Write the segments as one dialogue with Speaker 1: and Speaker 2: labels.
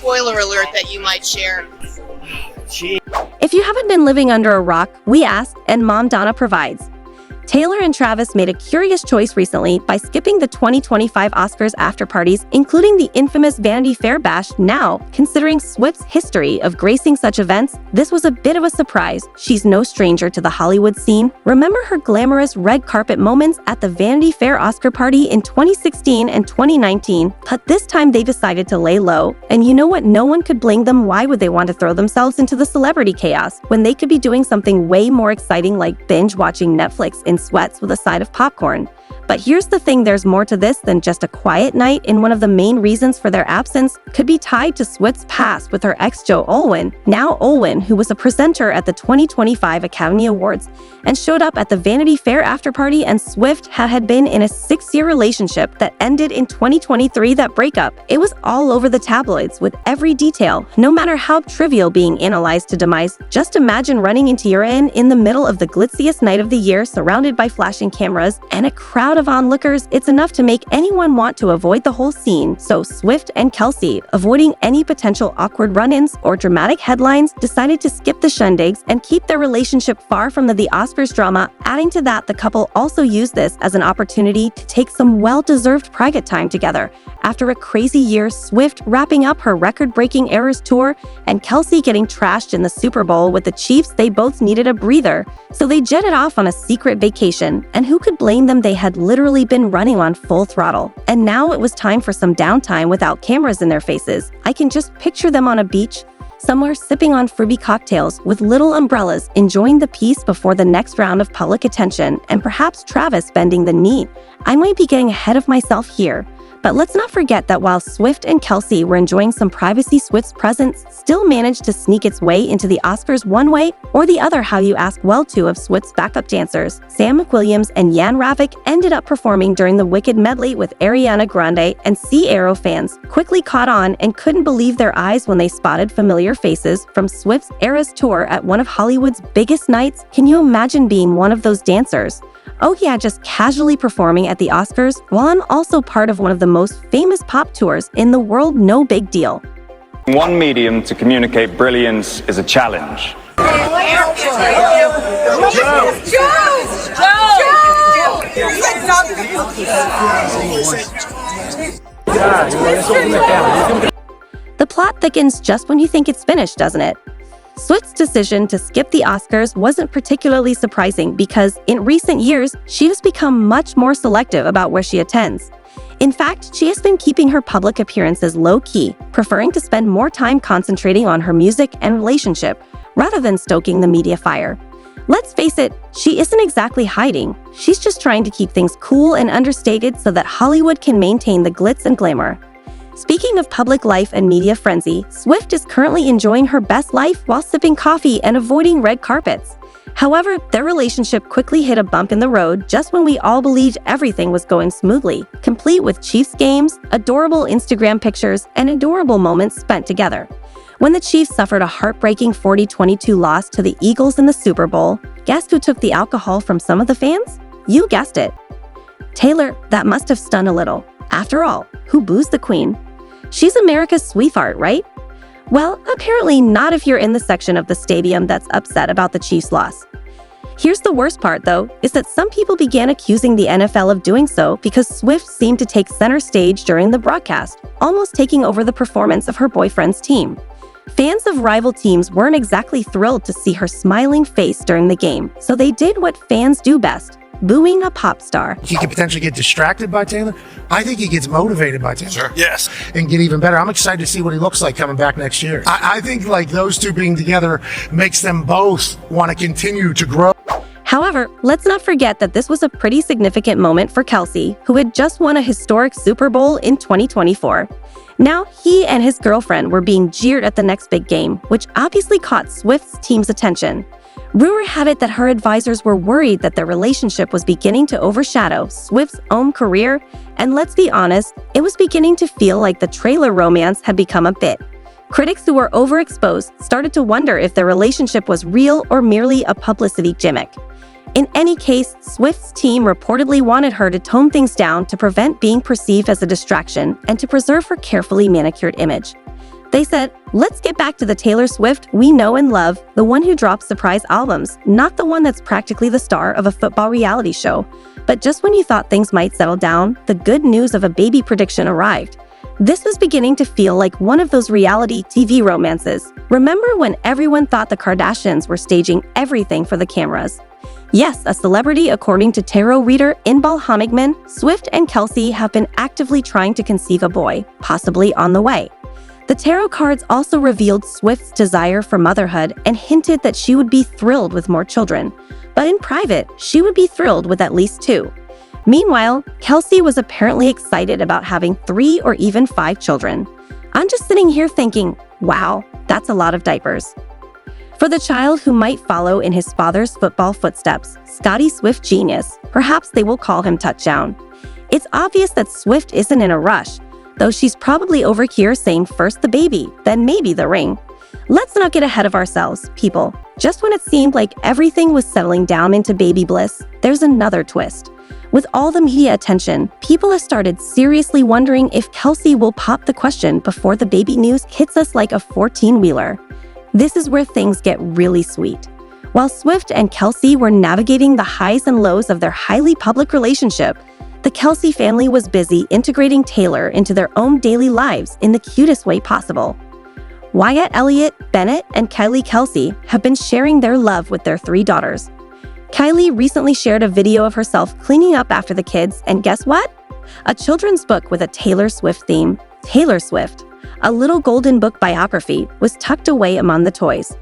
Speaker 1: spoiler alert that you might share?
Speaker 2: If you haven't been living under a rock, we asked, and Mom Donna provides. Taylor and Travis made a curious choice recently by skipping the 2025 Oscars after-parties, including the infamous Vanity Fair bash. Now, considering Swift's history of gracing such events, this was a bit of a surprise. She's no stranger to the Hollywood scene. Remember her glamorous red carpet moments at the Vanity Fair Oscar party in 2016 and 2019, but this time they decided to lay low. And you know what? No one could blame them. Why would they want to throw themselves into the celebrity chaos when they could be doing something way more exciting like binge-watching Netflix in sweats with a side of popcorn? But here's the thing, there's more to this than just a quiet night, and one of the main reasons for their absence could be tied to Swift's past with her ex Joe Alwyn. Now Alwyn, who was a presenter at the 2025 Academy Awards and showed up at the Vanity Fair afterparty, and Swift had been in a 6-year relationship that ended in 2023. That breakup, it was all over the tabloids with every detail, no matter how trivial, being analyzed to demise. Just imagine running into your in the middle of the glitziest night of the year, surrounded by flashing cameras and a crowd of onlookers. It's enough to make anyone want to avoid the whole scene. So Swift and Kelce, avoiding any potential awkward run-ins or dramatic headlines, decided to skip the shindigs and keep their relationship far from the Oscars drama. Adding to that, the couple also used this as an opportunity to take some well-deserved private time together. After a crazy year, Swift wrapping up her record-breaking Eras tour and Kelce getting trashed in the Super Bowl with the Chiefs, they both needed a breather. So they jetted off on a secret vacation, and who could blame them? They had literally been running on full throttle. And now it was time for some downtime without cameras in their faces. I can just picture them on a beach, somewhere sipping on fruity cocktails with little umbrellas, enjoying the peace before the next round of public attention, and perhaps Travis bending the knee. I might be getting ahead of myself here, but let's not forget that while Swift and Kelce were enjoying some privacy, Swift's presence still managed to sneak its way into the Oscars one way or the other. How you ask? Well, two of Swift's backup dancers, Sam McWilliams and Jan Ravik, ended up performing during the Wicked medley with Ariana Grande, and Arrow fans quickly caught on and couldn't believe their eyes when they spotted familiar faces from Swift's Eras tour at one of Hollywood's biggest nights. Can you imagine being one of those dancers? Oh yeah, just casually performing at the Oscars while I'm also part of one of the most famous pop tours in the world. No big deal.
Speaker 3: One medium to communicate brilliance is a challenge.
Speaker 2: The plot thickens just when you think it's finished, doesn't it? Swift's decision to skip the Oscars wasn't particularly surprising because in recent years, she has become much more selective about where she attends. In fact, she has been keeping her public appearances low-key, preferring to spend more time concentrating on her music and relationship rather than stoking the media fire. Let's face it, she isn't exactly hiding. She's just trying to keep things cool and understated so that Hollywood can maintain the glitz and glamour. Speaking of public life and media frenzy, Swift is currently enjoying her best life while sipping coffee and avoiding red carpets. However, their relationship quickly hit a bump in the road just when we all believed everything was going smoothly, complete with Chiefs games, adorable Instagram pictures, and adorable moments spent together. When the Chiefs suffered a heartbreaking 40-22 loss to the Eagles in the Super Bowl, guess who took the alcohol from some of the fans? You guessed it. Taylor. That must have stung a little. After all, who boozed the Queen? She's America's sweetheart, right? Well, apparently not if you're in the section of the stadium that's upset about the Chiefs' loss. Here's the worst part, though, is that some people began accusing the NFL of doing so because Swift seemed to take center stage during the broadcast, almost taking over the performance of her boyfriend's team. Fans of rival teams weren't exactly thrilled to see her smiling face during the game, so they did what fans do best: booing a pop star.
Speaker 4: He could potentially get distracted by Taylor. I think he gets motivated by Taylor.
Speaker 5: Sure. Yes.
Speaker 4: And get even better. I'm excited to see what he looks like coming back next year. I think like those two being together makes them both want to continue to grow.
Speaker 2: However, let's not forget that this was a pretty significant moment for Kelce, who had just won a historic Super Bowl in 2024. Now, he and his girlfriend were being jeered at the next big game, which obviously caught Swift's team's attention. Rumor had it that her advisors were worried that their relationship was beginning to overshadow Swift's own career, and let's be honest, it was beginning to feel like the trailer romance had become a bit. Critics who were overexposed started to wonder if their relationship was real or merely a publicity gimmick. In any case, Swift's team reportedly wanted her to tone things down to prevent being perceived as a distraction and to preserve her carefully manicured image. They said, let's get back to the Taylor Swift we know and love, the one who drops surprise albums, not the one that's practically the star of a football reality show. But just when you thought things might settle down, the good news of a baby prediction arrived. This was beginning to feel like one of those reality TV romances. Remember when everyone thought the Kardashians were staging everything for the cameras? Yes, a celebrity according to tarot reader Inbal Hamigman, Swift and Kelce have been actively trying to conceive a boy, possibly on the way. The tarot cards also revealed Swift's desire for motherhood and hinted that she would be thrilled with more children. But in private, she would be thrilled with at least 2. Meanwhile, Kelce was apparently excited about having 3 or even 5 children. I'm just sitting here thinking, wow, that's a lot of diapers. For the child who might follow in his father's football footsteps, Scotty Swift Genius, perhaps they will call him Touchdown. It's obvious that Swift isn't in a rush, though she's probably over here saying first the baby, then maybe the ring. Let's not get ahead of ourselves, people. Just when it seemed like everything was settling down into baby bliss, there's another twist. With all the media attention, people have started seriously wondering if Kelce will pop the question before the baby news hits us like a 14-wheeler. This is where things get really sweet. While Swift and Kelce were navigating the highs and lows of their highly public relationship, the Kelce family was busy integrating Taylor into their own daily lives in the cutest way possible. Wyatt Elliott, Bennett, and Kylie Kelce have been sharing their love with their 3 daughters. Kylie recently shared a video of herself cleaning up after the kids, and guess what? A children's book with a Taylor Swift theme, Taylor Swift, a little golden book biography, was tucked away among the toys.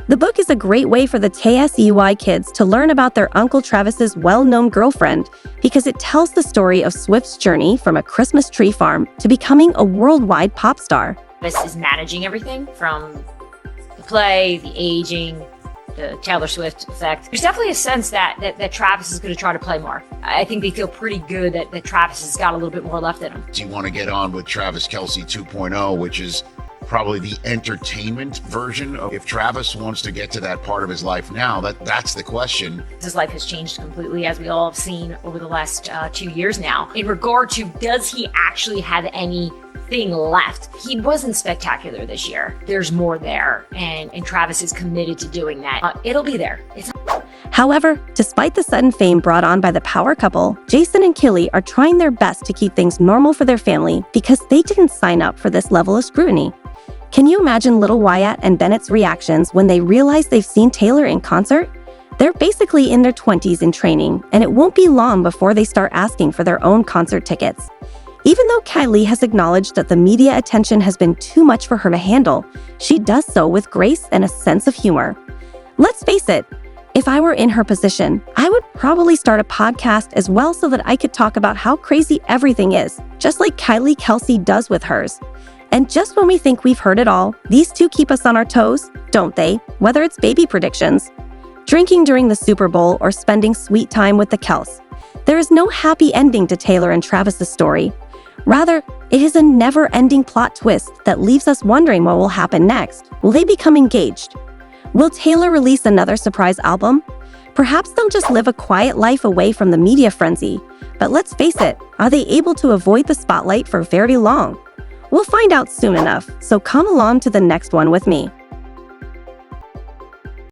Speaker 2: The book is a great way for the TSEY kids to learn about their Uncle Travis's well-known girlfriend because it tells the story of Swift's journey from a Christmas tree farm to becoming a worldwide pop star.
Speaker 5: This is managing everything from the play, the aging, the Taylor Swift effect. There's definitely a sense that Travis is going to try to play more. I think they feel pretty good that Travis has got a little bit more left in him.
Speaker 6: Do you want to get on with Travis Kelce 2.0, which is probably the entertainment version of if Travis wants to get to that part of his life now, that's the question.
Speaker 5: His life has changed completely, as we all have seen over the last 2 years now. In regard to, does he actually have anything left? He wasn't spectacular this year. There's more there, and Travis is committed to doing that. It'll be there.
Speaker 2: However, despite the sudden fame brought on by the power couple, Jason and Kelly are trying their best to keep things normal for their family because they didn't sign up for this level of scrutiny. Can you imagine little Wyatt and Bennett's reactions when they realize they've seen Taylor in concert? They're basically in their 20s in training, and it won't be long before they start asking for their own concert tickets. Even though Kylie has acknowledged that the media attention has been too much for her to handle, she does so with grace and a sense of humor. Let's face it, if I were in her position, I would probably start a podcast as well so that I could talk about how crazy everything is, just like Kylie Kelce does with hers. And just when we think we've heard it all, these two keep us on our toes, don't they? Whether it's baby predictions, drinking during the Super Bowl, or spending sweet time with the Kelce. There is no happy ending to Taylor and Travis's story. Rather, it is a never-ending plot twist that leaves us wondering what will happen next. Will they become engaged? Will Taylor release another surprise album? Perhaps they'll just live a quiet life away from the media frenzy. But let's face it, are they able to avoid the spotlight for very long? We'll find out soon enough, so come along to the next one with me.